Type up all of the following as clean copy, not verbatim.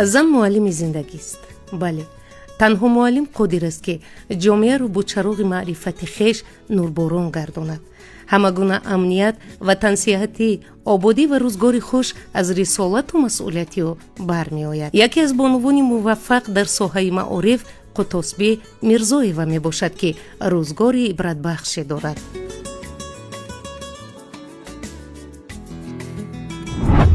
زن معلم زندگی است. بله، تنها معلم قادر است که جامعه رو با چراغ معرفت خویش نورباران گرداند. همه گونه امنیت و تنصیحاتی، آبادی و روزگار خوش از رسالت و مسئولیتی او برمی آید. یکی از بانوان موفق در ساحه معارف قطاسبه میرزایوا می باشد که روزگاری عبرت بخش دارد.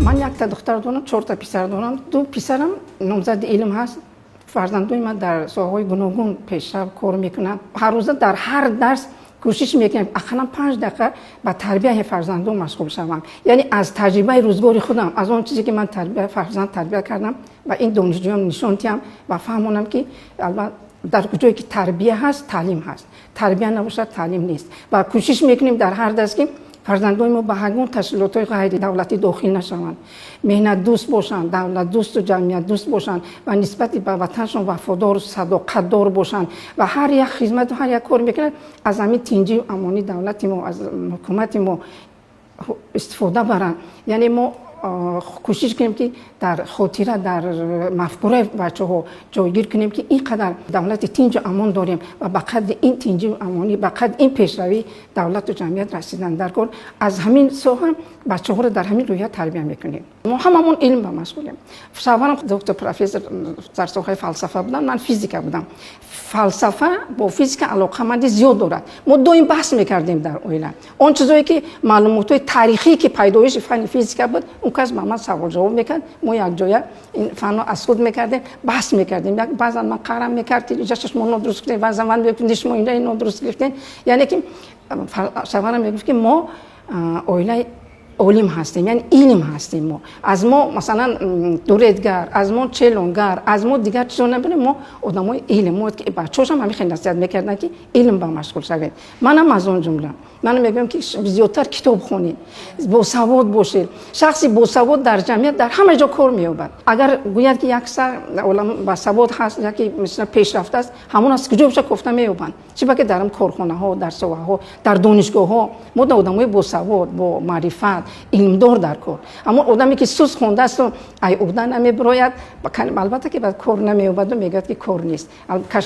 من یک تا دختر دارم، 4 تا پسر دارم. 2 پسرم نامزد علم هست. فرزندای من در ساحه‌های گوناگون پیشرفت کار میکنند. هر روز در هر درس کوشش میکنم اقلا 5 دقیقه با تربیت فرزندان مشغول شوم. یعنی از تجربه روزگار خودم، از اون چیزی که من تربیت کردم و این دانشجویان نشون دادم و فهمونم که البته در کجایی که تربیت هست تعلیم هست، تربیت نباشه تعلیم نیست. و کوشش میکنیم در هر درس که فرزندان ما به هنگام تشکیلات غیر دولتی داخل نشوند، مهنت دوست باشند، دولت دوست و جمعیت دوست باشند و نسبت به وطنشون وفادار و صداقت دار باشند و هر یک خدمت و هر یک کار میکنند از همین تنجی امانی دولت ما، از حکومت ما استفاده برند. یعنی ما کوشش کنیم که در خاطره، در مفکوره بچه‌ها جایگیر کنیم که اینقدر دولت تنج و امان داریم و به قدر این تنج و امانی، به قدر این پیشروی دولت و جمعیت رسیدن در کار، از همین ساحه بچه‌ها رو در همین رویه تربیت میکنیم. ما هممون علم با مشغولیم. شوهرم دکتر پروفسور در ساحه فلسفه بودن، من فیزیک بودم. فلسفه با فیزیک علاقه‌مندی زیاد دارد. ما دویم بحث میکردیم در اویلا. اون چیزایی که معلومات تاریخی که پیدایش فن فیزیک بود، اون کس با من سوال جواب میکرد. ما یک جای این فن رو از خود میکردیم، بحث میکردیم. بعضا من قرم میکرد که اینجا چشم ما درست کردیم، بعضا من میگفتم ما اینجا درست کردیم. یعنی که شوهرم میگفت که ما اویلا علم هستیم، یعنی علم هستیم. ما از ما مثلا دوردگر، از ما چلونگر، از ما دیگر چیزا نمی‌بینیم. ما آدمای علم بود که بچه‌هاش هم همین نصیحت می‌کردن که علم با مشغول شوید. منم از اون جمله. من میگم که زیادتر کتاب خونید، با سواد باشید. شخصی با سواد در جمعیت در همه جا کار می‌یابد. اگر گوید که یک سر علم با سواد هست، یکی مثلا پیشرفته است، همون از کجا بشه گفته می‌یابند. چه باید در کارخانه‌ها، در سواح‌ها، در دانشگاه‌ها ما آدمای با سواد، با معرفت، علمدار در کار. اما آدمی که سوس خونده است و ای عقده نمیبراید، البته که بعد کار نمی‌یابد و میگه که کار نیست.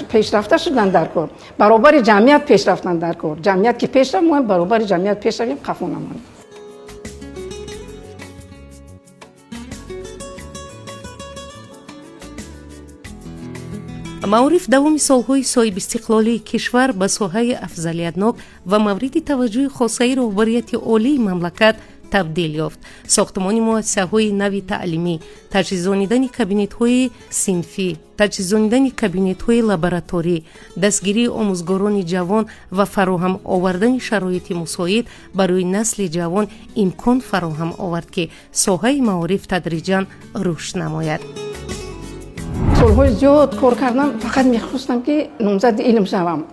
پیشرفته شدن در کار، برابر جمعیت پیشرفتن در کار. جمعیت که پیشرفت، ما برابر جمعیت پیشرویم خفا نمانیم. معارف دوام سالهای صاحب استقلالی کشور به ساحه افضلیتناک و مورد توجه خاصه رهبریت عالی مملکت تبدیل یافت. ساختمان مؤسسه‌های نوی تعلیمی، تجهیزانیدن کابینت‌های صنفی، تجهیزانیدن کابینت‌های لابراتوری، دستگیری آموزگاران جوان و فراهم آوردن شرایط مساعد برای نسل جوان امکان فراهم آورد که ساحه معارف تدریجاً رشد نماید. سالهای زیاد کار کردم، فقط می‌خواستم که نامزد علم شوم.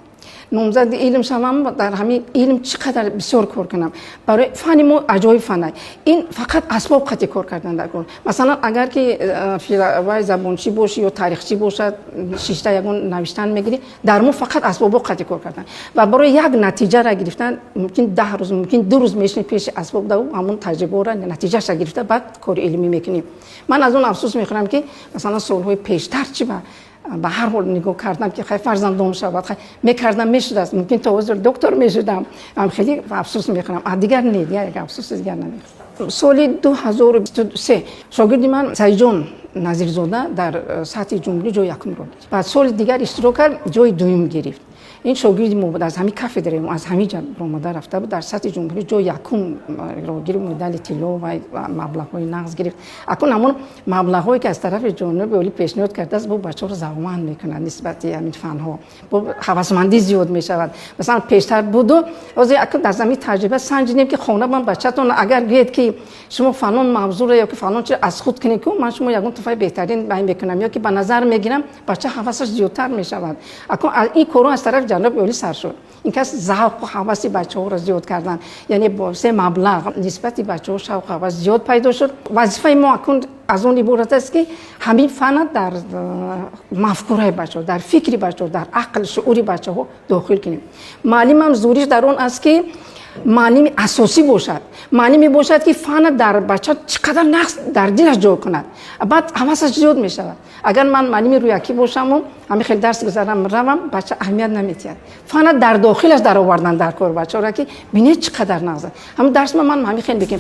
نامزد علم شوم، در همین علم چقدر بسیار کار کنم. برای فن ما عجایب فنه. این فقط اسباب قطعی کار کردن در کار. مثلا اگر که فیلسوفای زبانچی باشی یا تاریخچی باشد، 6 تا یگان نوشتن میگیری، در ما فقط اسباب قطعی کار کردن و برای یک نتیجه را گرفتن ممکن 10 روز، ممکن 2 روز میشین پیش اسباب دو همون تجربه را نتیجهش را گرفته بعد کار علمی میکنیم. من از اون افسوس میخورم که مثلا سالهای پیشتر چی به هر حال نگاه کردم که خیلی فرزندم شود، خیلی میکردم میشد است، ممکن تا حضور دکتر میشدم. من خیلی افسوس میخورم. دیگر نه، دیگر افسوس دیگر نمیخورم. سال 2023 شاگردی من سعیدجان نظیرزاده در سطح جمهوری جای یکم رو گرفت. بعد سال دیگر اشتراک کرد، جای دوم گرفت. این شاگردی ما بود، از همین کافه دریم، از همین جا آمده رفته بود، در سطح جمهوری جای یکم رو گرفت، مدال طلا و مبلغ‌های نقد گرفت. اکنون همون مبلغ‌هایی که از طرف جنوب ولی پیشنهاد کرده است با بچه‌ها رو ضرورمند میکنند نسبت همین فن‌ها، با هوسمندی زیاد میشود. مثلا پیشتر بود و اکنون در زمین تجربه سنجیدیم که خونه من بچه‌تون اگر گید که شما فلان موضوع یا که فلان چیز از خود کنید که من شما یگان توفای بهترین بیان میکنم یا که به نظر میگیرم بچه حواسش زیادتر میشود. اکنون این کارو از طرف جناب ولی سر شد. این کس ذوق و هوس بچه‌ها رو زیاد کردن، یعنی با سه مبلغ نسبت بچه‌ها شوق و هوس زیاد پیدا شد. وظیفه ما اکنون از اون عبارت است که همین فن در مفکوره بچه‌ها، در فکر بچه‌ها، در عقل شعوری بچه‌ها داخل کنیم. معلم هم زوریش در اون است که معلم اساسی باشد، معلمی باشد که فن در بچه چقدر نقص در دلش جا کند، بعد حواسش زیاد می شود. اگر من معلم رویکی باشم و همین خیلی درس بذارم روم، بچه اهمیت نمیتید. فن در داخلش در آوردن در کار بچه را که بینید چقدر نقص. همین درس من همین خیلی بگم.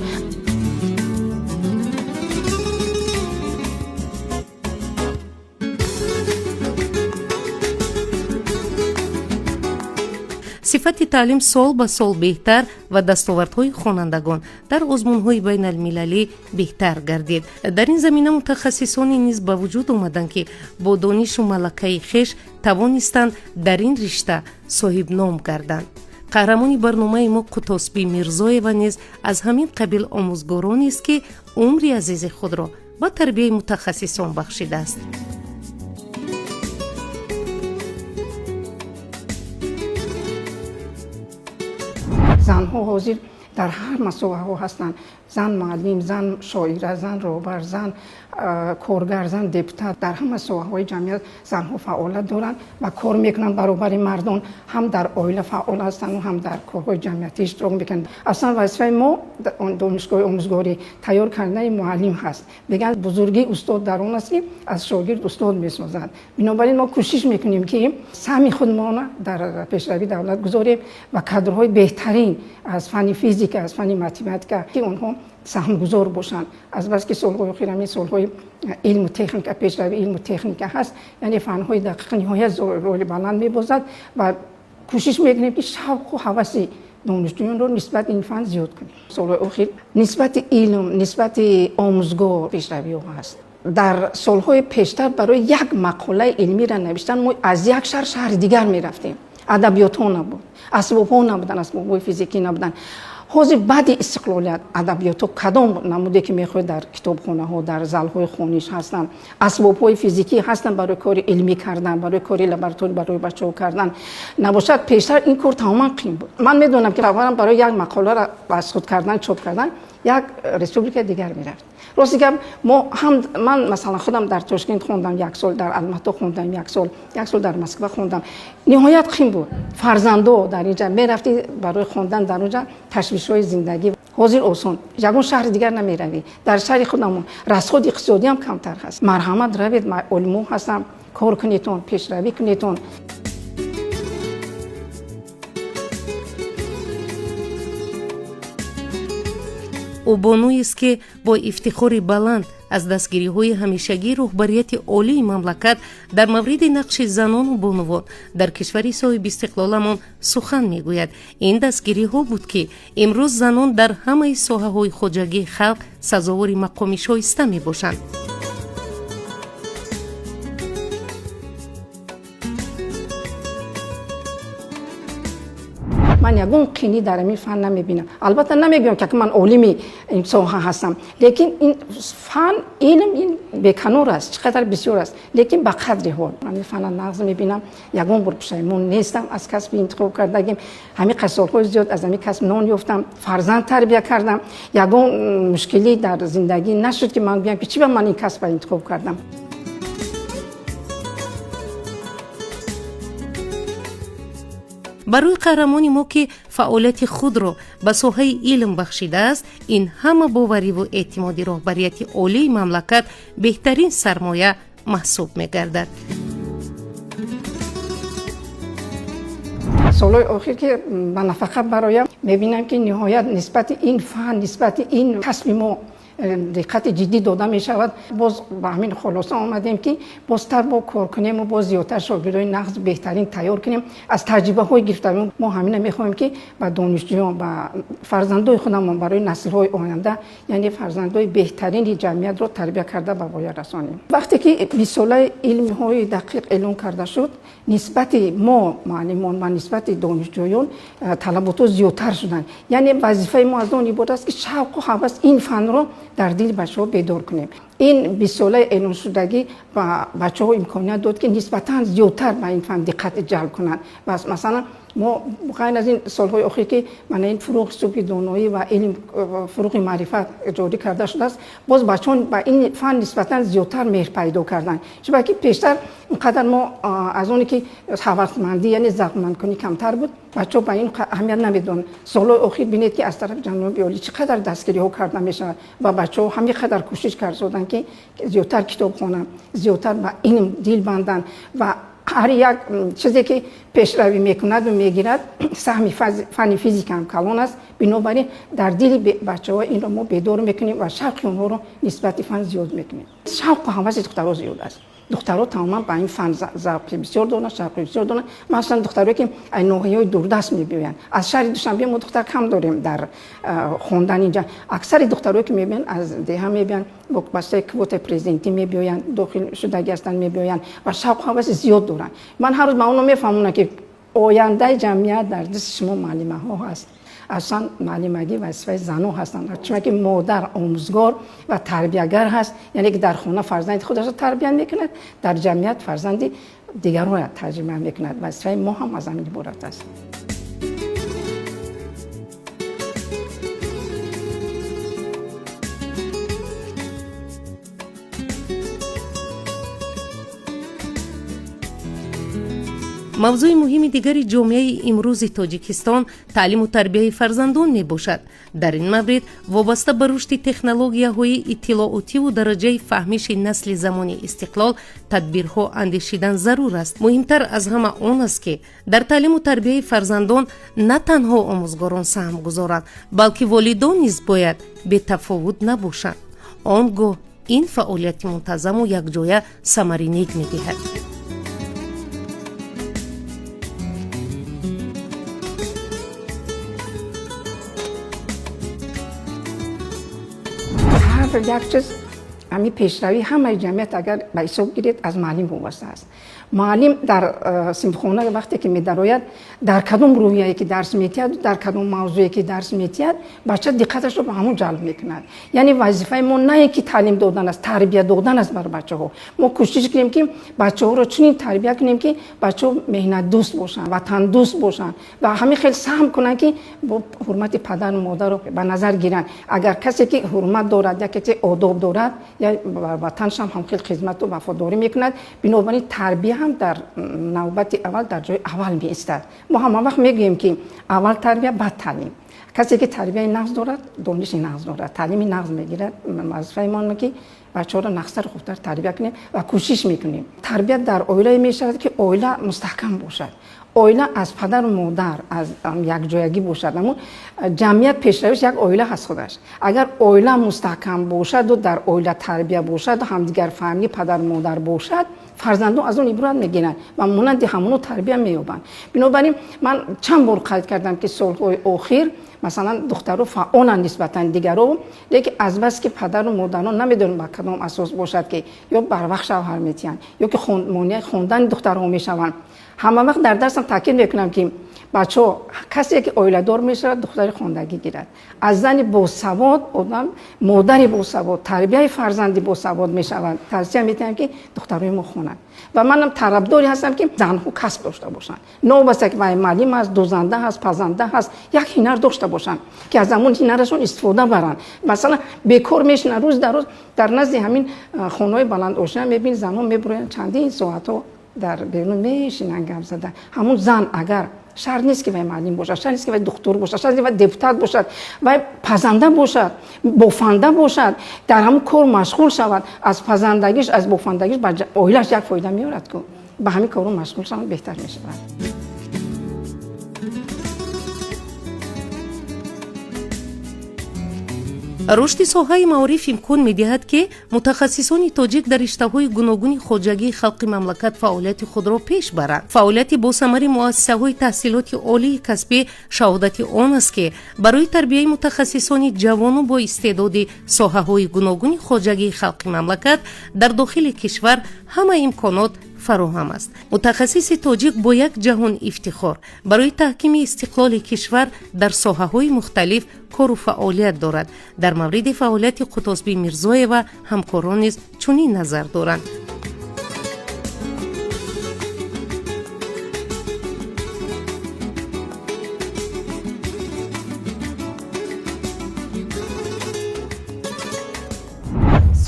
صفت تعلیم سال به سال بهتر و دستاوردهای خوانندگان در آزمون‌های بین المللی بهتر گردید. در این زمینه متخصصانی نیز به وجود آمدند که با دانش و ملکه خویش توانستند در این رشته صاحب نام گردند. قهرمان برنامه ما قطاسبی میرزایeva نیز از همین قبیل آموزگارانی است که عمر عزیز خود را با تربیت متخصصان بخشیده است. زنها حاضر در هر مسابقه ها هستند. زن معلم، زن شاعر، زن رهبر، زن کارگر، زن دپوتات، در همه ساحه‌های جمعیت زنها فعالیت دارند و کار میکنند برابر مردان. هم در عائله فعال هستند و هم در کارهای جمعیتی اشتراک میکنند. اصلا وظیفه ما دانشگاه آموزگاری تیار کردن معلم هست. میگن بزرگی استاد در اون است که از شاگرد استاد میسازد. بنابراین ما کوشش میکنیم که سهم خودمان در پیشروی دولت گذاریم و کادرهای بهترین از فن فیزیک، از فن متمتیک که اونها سهمگزار باشند. از بس که سالهای اخیر همین سالهای علم و تکنیک، پیشروی علم و تکنیک هست، یعنی فنهای دقیق نهایت رول بلند می‌بازد و کوشش می‌کنیم که شوق و هوس دانشجویان رو نسبت این فن زیاد کنیم. سالهای اخیر نسبت علم، نسبت آموزگار پیشروی ها هست. در سالهای پیشتر برای یک مقاله علمی را نوشتن ما از یک شهر دیگر می‌رفتیم. ادبیات ها نبود، اسباب ها نبودن، اسباب فیزیکی نبودن. حاضر بعد استقلالیت ادبیات ها کدام نموده که میخواد در کتابخانه ها، در زال های خونیش هستن، اسباب های فیزیکی هستن برای کار علمی کردن، برای کار لابراتوری برای بچه‌ها کردن. نباشد پیشتر این کار تماما قیم بود. من میدونم که برای یک مقاله را بازخواد کردن، چاپ کردن یک رسپوبلیک دیگر میرفت. راستی که ما هم من مثلا خودم در تاشکند خوندم یک سال، در الماتا خوندم یک سال در مسکو خوندم. نهایت قیم بود. فرزندو در اینجا میرفتی برای خوندن در اونجا تشویش‌های زندگی حاضر آسان. یگان شهر دیگر نمیروی. در شهر خودمون رصد اقتصادی هم کمتر هست. مرحمت روید، علمو هستم، کار کنیتون، پیشروی کنیتون. او بانویی است که با افتخار بلند از دستگیری‌های همیشگی رهبریت عالی مملکت در مورد نقش زنان و بانوان در کشوری صاحب استقلالمان سخن میگوید. این دستگیری‌ها بود که امروز زنان در همه ساحه‌های خواجگی خلق سزاوار مقام شایسته میباشند. من یگان قینی در این فن نمیبینم. البته نمیگم که من عالم این ساحه هستم، لیکن این فن علم این بیکنار است، چقدر بسیار است، لیکن به قدری حال من فن نقض میبینم. یگان بار پشیمون نیستم از کسب انتخاب کردگیم. همین سال‌های زیاد از همین کسب نان یافتم، فرزند تربیت کردم. یگان مشکلی در زندگی نشد که من بگم که چی به من این کسب انتخاب کردم. برای قهرمان ما که فعالیت خود را به ساحه علم بخشیده است، این همه باوری و اعتمادی رهبریت عالی مملکت بهترین سرمایه محسوب می‌گردد. سالهای اخیر که من فقط برایم می‌بینم که نهایت نسبت این فن، نسبت این کسب ما دقت جدی داده می شود. باز با همین خلاصه آمدیم که بازتر با کار کنیم و باز زیادتر شاگردای نقض بهترین تیار کنیم. از تجربه های گرفتیم ما همین میخوایم که با دانشجویان و فرزندای خودمون برای نسل های آینده، یعنی فرزندای بهترین جمعیت رو تربیت کرده به پایان رسانیم. وقتی که 20 ساله علم های دقیق اعلام کرده شد، نسبت ما معلمان و نسبت دانشجویان طلبات زیادتر شدن. یعنی وظیفه ما از اون عبارت است که شوق و هوس این فن رو در دل بچه‌ها بیدار کنیم. این 20 ساله اعلام شدگی با بچه‌ها امکانیت داد که نسبتاً زیادتر به این فن دقت جلب کنند. مثلا ما غیر از این سالهای اخیر که من این فروغ سوپی دانایی و علم فروغ معرفت جاری کرده شده است، باز بچه‌ها با این فن نسبتا زیادتر مهر پیدا کردن، چون که پیشتر اینقدر ما از اونی که هوشمندی یعنی ذوقمند کنی کمتر بود، بچه‌ها با این اهمیت نمیدونن. سالهای اخیر ببینید که از طرف جناب عالی چقدر دستگیری ها کرده میشه و بچه‌ها همین قدر کوشش کردن که زیادتر کتاب خوانن، زیادتر با علم دل بندن و هر یک چیزی که پیشروی میکند و میگیرد سهم فن فیزیک هم کلان است. بنابراین در دل بچه‌ها این رو ما بیدار میکنیم و شوق اونها رو نسبت فن زیاد میکنیم. شوق و هوس دخترها زیاد است. دخترها تماما با این فن ذوق بسیار دارن، شوق بسیار دارن. مثلا دخترایی که این ناحیه‌های دوردست میبینن، از شهر دوشنبه ما دختر کم داریم در خواندن اینجا. اکثر دخترایی که میبینن از ده میبینن با واسه کوت پرزنتی میبینن، داخل شدگی هستن میبینن و شوق و هوس زیاد دارن. من هر روز با اونها میفهمونم که آینده جمعیت در دست شما معلمه ها هست. اصلا معلمگی وظیفه زنان هستند، چون که مادر آموزگار و تربیتگر هست، یعنی که در خانه فرزند خودش را تربیت میکند، در جمعیت فرزند دیگران را تربیت میکند. وظیفه ما هم از همین عبارت است. موضوع مهم دیگری جامعه امروز تاجیکستان تعلیم و تربیت فرزندان می باشد. در این مورد وابسته به رشد تکنولوژی‌های اطلاعاتی و درجه فهمش نسل زمان استقلال تدبیرها اندیشیدن ضرور است. مهمتر از همه آن است که در تعلیم و تربیت فرزندان نه تنها آموزگاران سهم گذارند، بلکه والدان نیز باید بی تفاوت نباشند. آنگاه این فعالیت منتظم و یکجای ثمر نیک می‌دهد. یک چیز همین پیشروی همه جمعیت اگر به حساب گیرید از معلم وابسته است. معلم در صنفخانه وقتی که می‌دراید در کدام روحیه‌ای که درس می‌دهد، در کدام موضوعی که درس می‌دهد، بچه دقتش رو به همون جلب می‌کند. یعنی وظیفه ما نه اینکه تعلیم دادن است، تربیت دادن است بر بچه‌ها. ما کوشش کنیم که بچه‌ها رو چنین تربیت کنیم که بچه‌ها مهنت دوست باشن، وطن دوست باشن و همین خیلی سهم کنن که با حرمت پدر و مادر رو به نظر گیرن. اگر کسی که حرمت دارد یا کسی آداب دارد یا بر وطنش هم خیلی خدمت و وفاداری می‌کند، بنابراین تربیت هم در نوبت اول در جای اول می ایستد. ما هم وقت میگیم که اول تربیت بعد تعلیم. کسی که تربیت نقض دارد دانش نقض دارد، تعلیم نقض میگیرد. وظیفه ما اینه که بچه‌ها را نقص‌تر خوبتر تربیت کنیم و کوشش میکنیم. تربیت در عائله میشود که عائله مستحکم باشد. عائله از پدر و مادر از یک جایگی باشد، اما جمعیت پیشرویش یک عائله هست خودش. اگر عائله مستحکم باشد و در عائله تربیت باشد و همدیگر فهمی پدر و مادر باشد، فرزندان از اون عبرت میگیرن و مانند همونو تربیت مییابند. بنابراین من چند بار قید کردم که سالهای اخیر مثلا دخترها فعالن نسبتا دیگران، لیکن از بس که پدر و مادران نمیدونن با کدام اساس باشد که یا بر وقت شوهر میتین یا که مانع خواندن دخترها میشوند. همه وقت در درسم تاکید میکنم که بچه‌ها کسی که عائله دار میشه دختر خواندگی گیرد. از زن با سواد آدم مادر با سواد تربیت فرزندی با سواد میشوند. توصیه میکنم که دخترای ما خوانند و منم طرفداری هستم که زنها کسب داشته باشند. نوبسته که معلم است، دوزنده هست، پزنده هست، یک هنر داشته باشند که از همون هنرشون استفاده برن. مثلا بیکار میشن روز در روز در نزد همین خانه‌های بلند آشنا میبین زنها میبرن چندین ساعت‌ها در بیرون میشینن گپ زدن. همون زن اگر شرط نیست که معلم باشد، شرط نیست که دکتر باشد، شرط نیست که دپوتات باشد و پزنده باشد، بافنده باشد، در همون کار مشغول شود. از پزندگیش از بافندگیش به عائله‌اش یک فایده میارد که به همین کارو مشغول شود بهتر میشود. رشد ساحه معارف امکان می‌دهد که متخصصان تاجیک در رشته‌های گوناگون خواجگی خلق مملکت فعالیت خود را پیش برند. فعالیت با ثمر مؤسسه‌های تحصیلات عالی کسبی شهادت آن است که برای تربیت متخصصان جوان و با استعداد ساحه‌های گوناگون خواجگی خلق مملکت در داخل کشور همه امکانات فراهم است. متخصص تاجیک با یک جهان افتخار برای تحکیم استقلال کشور در ساحه‌های مختلف کار و فعالیت دارد. در مورد فعالیت قطازبی میرزایی و همکاران نیز چنین نظر دارند.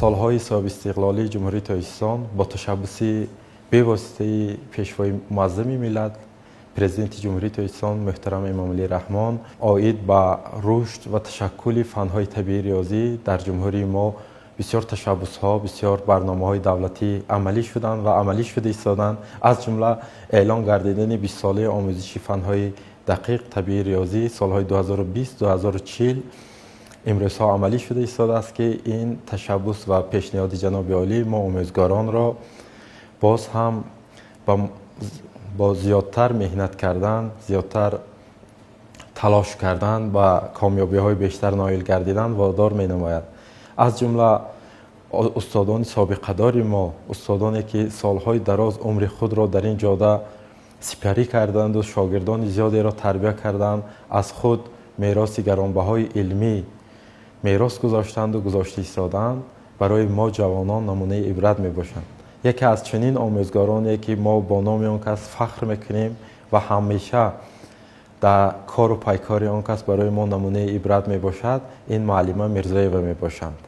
سالهای صاحب استقلالی جمهوری تاجیکستان با تشبث بواسطه پیشوای معظم ملت پرزیدنت جمهوری تاجیکستان محترم امام علی رحمان عاید به رشد و تشکل فنهای طبیعی ریاضی در جمهوری ما بسیار تشبث‌ها، بسیار برنامه‌های دولتی عملی شدند و عملی شده ایستادند. از جمله اعلان گردیدن 20 ساله آموزش فنهای دقیق طبیعی ریاضی سالهای 2020-2040 امروزها عملی شده ایستاده است که این تشبث و پیشنهاد جناب عالی ما آموزگاران را باز هم با زیادتر مهنت کردن، زیادتر تلاش کردن و کامیابی‌های بیشتر نایل گردیدن وادار می‌نماید. از جمله استادان سابقه دار ما، استادانی که سالهای دراز عمر خود را در این جاده سپری کردند و شاگردان زیادی را تربیت کردند، از خود میراث گرانبهای علمی میراث گذاشتند و گذاشته ایستادند، برای ما جوانان نمونه عبرت میباشند. یکی از چنین آموزگارانی که ما با نام آن کس فخر میکنیم و همیشه در کار و پیکار آن کس برای ما نمونه عبرت میباشد، این معلمه میرزایeva میباشند.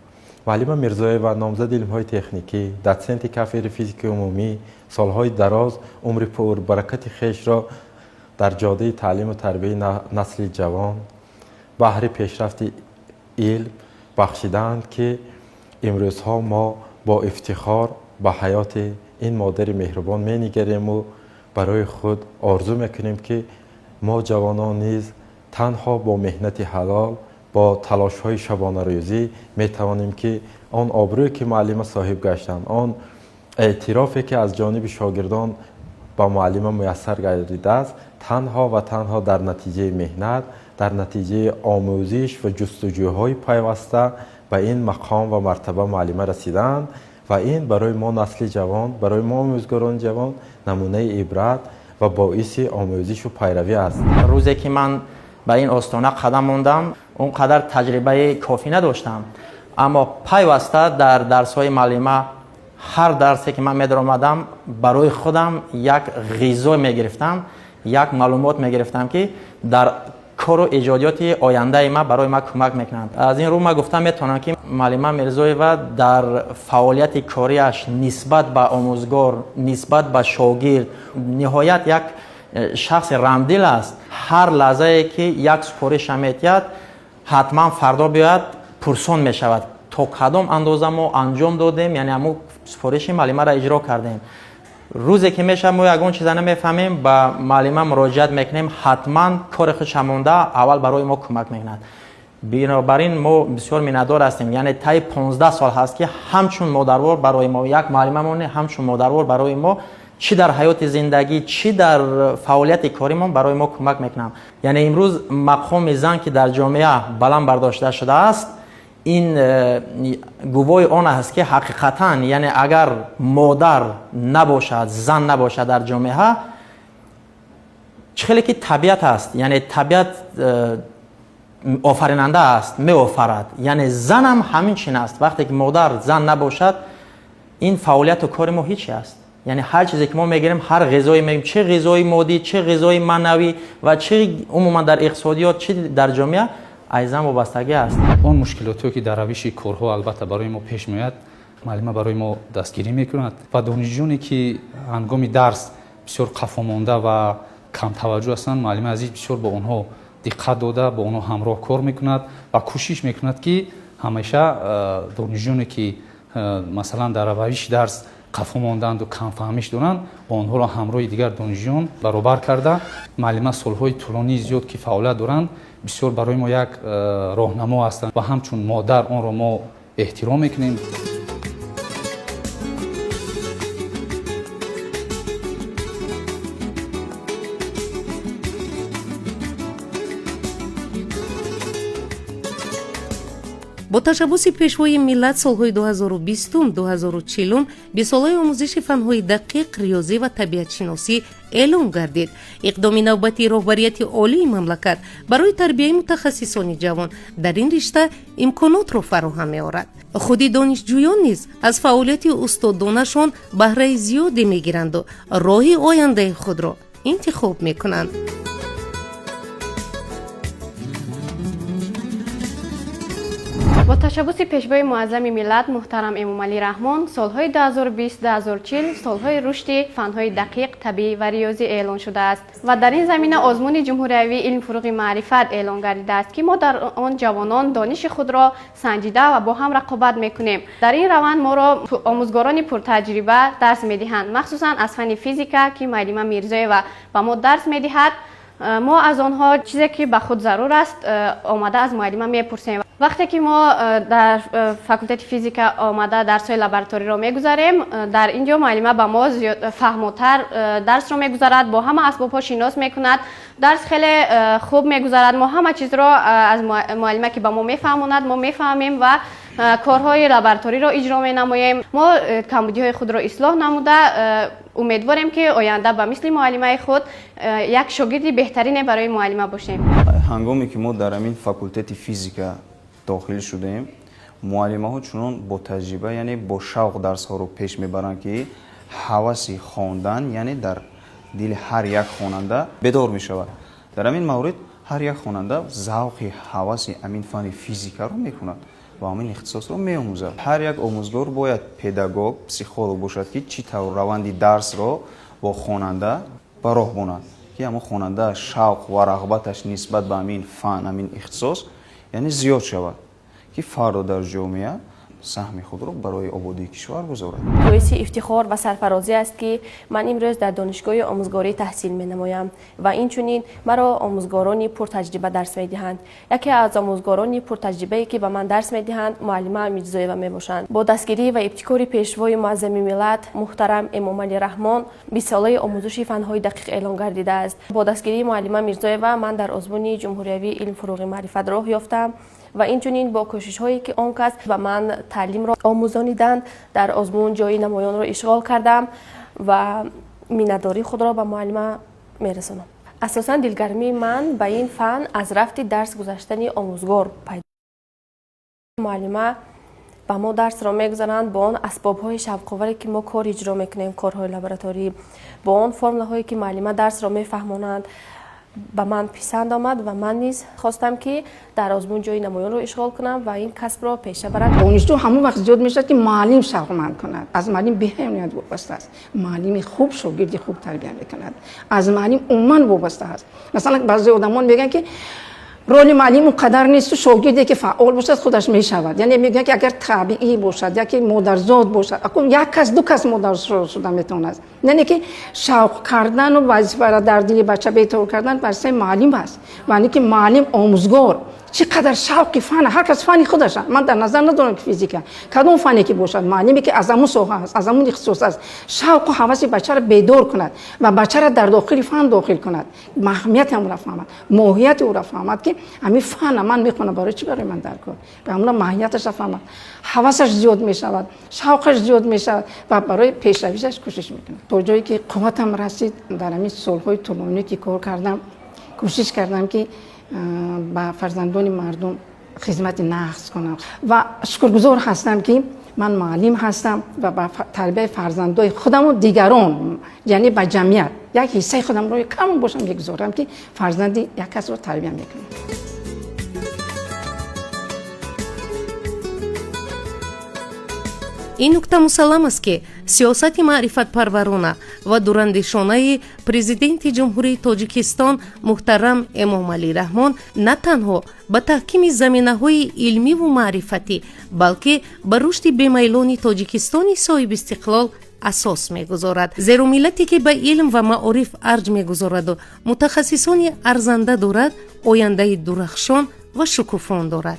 معلمه میرزایeva نامزد علم‌های تکنیکی، دوسنت کافه فیزیک عمومی، سالهای دراز عمر پربرکت خویش را در جاده تعلیم و تربیت نسل جوان بهر پیشرفت علم بخشیدند که امروزها ما با افتخار به حیات این مادر مهربان می‌نگریم و برای خود آرزو میکنیم که ما جوانان نیز تنها با مهنت حلال، با تلاش‌های شبانه روزی میتوانیم که آن آبرویی که معلم صاحب گشتند، آن اعترافی که از جانب شاگردان با معلم میسر گردیده است، تنها و تنها در نتیجه مهنت، در نتیجه آموزش و جستجوهای پیوسته به این مقام و مرتبه معلمه رسیدند و این برای ما نسل جوان، برای ما آموزگاران جوان نمونه عبرت و باعث آموزش و پیروی است. روزی که من به این آستانه قدم موندم اونقدر تجربه کافی نداشتم، اما پیوسته در درس‌های معلمه هر درسی که من می‌درآمدم برای خودم یک غذا می‌گرفتم، یک معلومات می‌گرفتم که در کار و ایجادیات آینده ما برای ما کمک میکنند. از این رو من گفتم میتونم که معلمه میرزایeva در فعالیت کاریش نسبت به آموزگار، نسبت به شاگرد نهایت یک شخص رحمدل است. هر لحظه که یک سپارش میتید حتما فردا بیاید پرسان میشود تا کدام اندازه ما انجام دادیم، یعنی همون سپارش معلمه را اجرا کردیم. روزی که میشه ما یگان چیز نمیفهمیم به معلمه مراجعت میکنیم، حتما کار خودش مونده اول برای ما کمک میکند. بنابراین ما بسیار میندار هستیم، یعنی تا 15 سال هست که همچون مادروار برای ما یک معلمه مونه، همچون مادروار برای ما چی در حیات زندگی چی در فعالیت کاریمون برای ما کمک میکنم. یعنی امروز مقام زن که در جامعه بلند برداشته شده است، این گواه آن است که حقیقتا یعنی اگر مادر نباشد، زن نباشد در جامعه، چخیلی که طبیعت است، یعنی طبیعت آفریننده است، می آفرد، یعنی زن هم همین چین است. وقتی که مادر زن نباشد این فعالیت و کار ما هیچی است. یعنی هر چیزی که ما میگیریم، هر غذایی میگیم، چه غذای مادی، چه غذای معنوی و چه عموما در اقتصادیات، چه در جامعه، ایضا وابستگی است. اون مشکلاتی که در روش کارها البته برای ما پیش میاد، معلمه برای ما دستگیری میکند و دانشجویانی که هنگام درس بسیار قفا مانده و کم توجه هستند، معلم عزیز بسیار با اونها دقت داده، با اونها همراه کار میکند و کوشش میکند که همیشه دانشجویانی که مثلا در روش درس قفا ماندند و کم فهمیش دارند، آنها را همراه دیگر دانشجویان برابر کرده. معلمه سالهای طولانی زیاد که فعالیت دارند، بسیار برای ما یک راهنما هستند و همچون مادر آن را ما احترام میکنیم. با تشبث پیشوای ملت سالهای 2020-2040 بیسالهای آموزش فنهای دقیق ریاضی و طبیعت شناسی اعلام گردید. اقدام نوبتی راهبریت عالی مملکت برای تربیت متخصصان جوان در این رشته امکانات را فراهم می‌آورد. خود دانشجویان نیز از فعالیت استادانشان بهره زیادی می‌گیرند و راه آینده خود را انتخاب می‌کنند. با تشبث پیشوای معظم ملت محترم امام علی رحمان سالهای 2020-2040 سالهای رشد فنهای دقیق طبیعی و ریاضی اعلان شده است و در این زمینه آزمون جمهوری علم فروغ معرفت اعلان گردیده است که ما در آن جوانان دانش خود را سنجیده و با هم رقابت میکنیم. در این روند ما را آموزگاران پرتجربه درس میدهند، مخصوصا از فن فیزیکا که معلمه میرزایوا به ما درس میدهد. ما از آنها چیزی که به خود ضرور است آماده از معلمه میپرسیم. وقتی که ما در فاکولته فیزیکا آماده درس‌های لابراتوری را میگذاریم، در اینجا معلمه به ما فهم‌تر درس را میگذارد، با همه اسباب‌ها شناس میکند، درس خیلی خوب میگذارد. ما همه چیز را از معلمه که به ما میفهماند ما میفهمیم و کارهای لابراتوری را اجرا می‌نماییم. ما کمبودی‌های خود را اصلاح نموده امیدواریم که آینده به مثل معلمه خود یک شاگرد بهترین برای معلمه باشیم. هنگامی که ما در این فاکولته فیزیکا داخل شدیم، معلمه ها چنان با تجربه یعنی با شوق درس ها رو پیش میبرند که هوس خواندن یعنی در دل هر یک خواننده بیدار می شود. در همین مورد هر یک خواننده ذوق هوس همین فن فیزیکا رو میکند و همین اختصاص رو میآموزد. هر یک آموزگار باید پداگوگ، پسیخولوگ باشد که چی طور روند درس رو با خواننده به راه باند که اما خواننده شوق و رغبتش نسبت به همین فن همین اختصاص یعنی زیاد شود که فردا در جامعه سهم خود را برای آبادی کشور گذارد. باعث افتخار و سرفرازی است که من امروز در دانشگاه آموزگاری تحصیل می نمایم و اینچنین مرا آموزگارانی پرتجربه درس می دهند. یکی از آموزگارانی پرتجربه که به من درس می دهند معلمه میرزایوا می باشند. با دستگیری و ابتکار پیشوای معظم ملت محترم امام علی رحمان 20 ساله آموزش فنهای دقیق اعلان گردیده است. با دستگیری معلمه میرزایوا من در آزمون جمهوری علم فروغ معرفت راه یافتم و اینچنین با کوشش هایی که آن کس و من تعلیم را آموزانیدند در آزمون جای نمایان را اشغال کردم و مینداری خود را به معلمه میرسانم. اساسا دلگرمی من به این فن از رفت درس گذشتن آموزگار پیدا. معلمه با ما درس را میگذارند با آن اسباب های شوق‌آوری که ما کار اجرا میکنیم، کارهای لابراتوری، با آن فرمول هایی که معلمه درس را میفهمانند به من پسند آمد و من نیز خواستم که در آزمون جای نمایان رو اشغال کنم و این کسب را پیشه برم. دانشجو همون وقت زیاد میشه که معلم شوقمند کند. از معلم به اهمیت وابسته است. معلم خوب شاگرد خوب تربیت میکند. از معلم عموما وابسته است. مثلا بعضی آدمان میگن که رول معلم اونقدر نیست و شاگردی که فعال باشد خودش میشود. یعنی میگن که اگر طبیعی باشد یا که مادرزاد باشد، یک کس دو کس مادرزاد شدن میتواند. یعنی که شوق کردن و وظیفه را در دل بچه بی‌طور کردن برای معلم است. یعنی که معلم آموزگار چقدر شوق فن، هر کس فنی خودش. من در نظر ندارم که فیزیکا کدوم فنی که باشد، معلمی که از همون ساحه است، از همون اختصاص است، شوق و هوس بچه را بیدار کند و بچه را در داخل فن داخل کند، اهمیت هم را فهمد، ماهیت او را فهمد که همین فن من میخونم برای چی برای من در کار، به همون ماهیتش را فهمد، هوسش زیاد میشود، شوقش زیاد میشود و برای پیشرویش کوشش میکنه. تا جایی که قوتم رسید در همین سالهای طولانی که کار کردم، کوشش کردم که با فرزندان مردم خدمت نقص کنم و شکرگزار هستم که من معلم هستم و با تربیت فرزندای خودم و دیگران یعنی با جمعیت یک حصه خودم رو کم باشم بگذارم که فرزند یک کس رو تربیت میکنم. این نکته مسلم است که سیاست معرفت پرورانه و دورندیشانه پرزیدنت جمهوری تاجیکستان محترم امام علی رحمان نه تنها به تحکیم زمینه‌های علمی و معرفتی بلکه به رشد بیمیلان تاجیکستان صاحب استقلال اساس می‌گذارد. زیرا ملتی که به علم و معارف ارج می‌گذارد و متخصصان ارزنده دارد، آینده درخشان و شکوفان دارد.